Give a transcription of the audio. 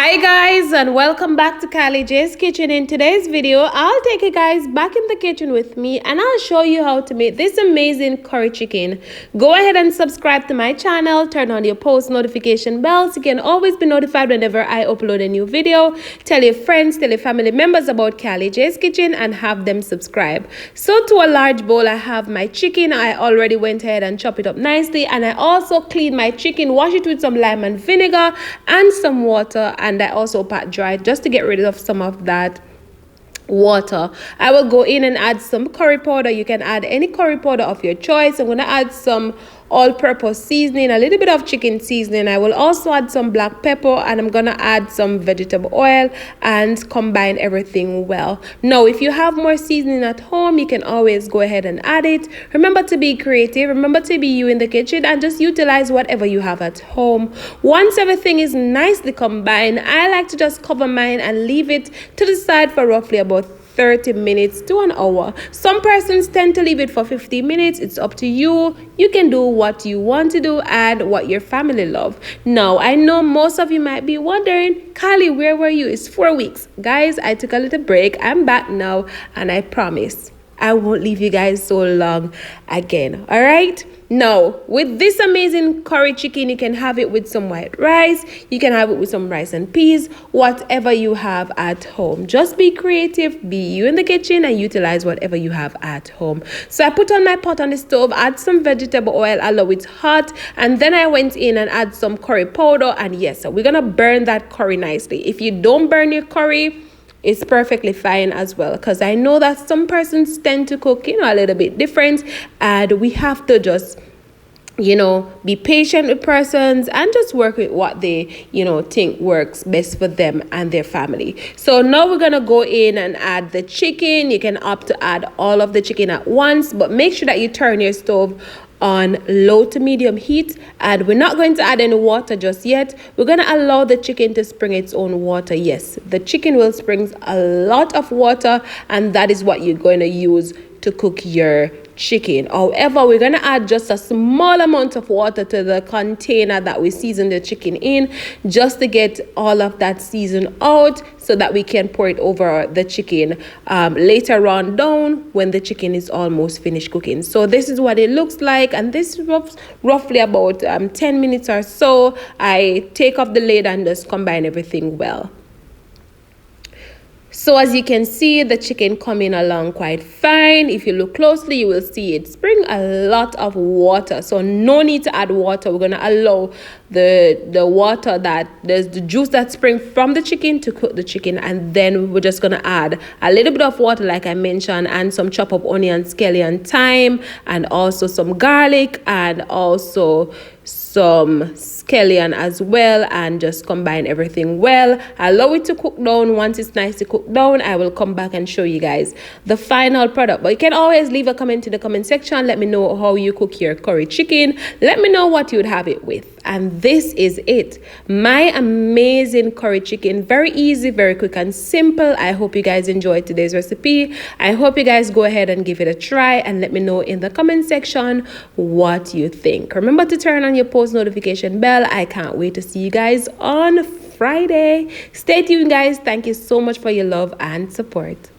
Hi guys, and welcome back to Kylie J's Kitchen. In today's video, I'll take you guys back in the kitchen with me and I'll show you how to make this amazing curry chicken. Go ahead and subscribe to my channel, turn on your post notification bell so you can always be notified whenever I upload a new video. Tell your friends, tell your family members about Kylie J's Kitchen and have them subscribe. So to a large bowl, I have my chicken. I already went ahead and chopped it up nicely, and I also cleaned my chicken, wash it with some lime and vinegar and some water, and I also pat dry just to get rid of some of that water. I will go in and add some curry powder. You can add any curry powder of your choice. I'm going to add some all-purpose seasoning, a little bit of chicken seasoning. I will also add some black pepper, and I'm gonna add some vegetable oil and combine everything well. Now, if you have more seasoning at home, you can always go ahead and add it. Remember to be creative, remember to be you in the kitchen, and just utilize whatever you have at home. Once everything is nicely combined, I like to just cover mine and leave it to the side for roughly about 30 minutes to an hour. Some persons tend to leave it for 15 minutes. It's up to you. You can do what you want to do, add what your family love. Now, I know most of you might be wondering, Kylie, where were you? It's 4 weeks. Guys, I took a little break. I'm back now, and I promise I won't leave you guys so long again. All right? Now, with this amazing curry chicken, you can have it with some white rice. You can have it with some rice and peas, whatever you have at home. Just be creative, be you in the kitchen, and utilize whatever you have at home. So I put on my pot on the stove, add some vegetable oil, allow it hot, and then I went in and add some curry powder. And yes, so we're gonna burn that curry nicely. If you don't burn your curry, it's perfectly fine as well, because I know that some persons tend to cook, a little bit different, and we have to just, be patient with persons and just work with what they, think works best for them and their family. So now we're gonna go in and add the chicken. You can opt to add all of the chicken at once, but make sure that you turn your stove on low to medium heat, and we're not going to add any water just yet. We're going to allow the chicken to spring its own water. Yes, the chicken will spring a lot of water, and that is what you're going to use to cook your chicken. However, we're going to add just a small amount of water to the container that we season the chicken in, just to get all of that season out, so that we can pour it over the chicken later on down when the chicken is almost finished cooking. So this is what it looks like, and this is roughly about 10 minutes or so. I take off the lid and just combine everything well. So as you can see, the chicken coming along quite fine. If you look closely, you will see it spring a lot of water. So no need to add water. We're going to allow the water, that there's the juice that spring from the chicken, to cook the chicken. And then we're just going to add a little bit of water, like I mentioned, and some chopped up onion, scallion, thyme, and also some garlic, and also some scallion as well, and just combine everything well. Allow it to cook down. Once it's nicely cooked down, I will come back and show you guys the final product. But you can always leave a comment in the comment section. Let me know how you cook your curry chicken. Let me know what you would have it with. And this is it, my amazing curry chicken. Very easy, very quick and simple. I hope you guys enjoyed today's recipe. I hope you guys go ahead and give it a try, and let me know in the comment section what you think. Remember to turn on your post notification bell. I can't wait to see you guys on Friday. Stay tuned, guys. Thank you so much for your love and support.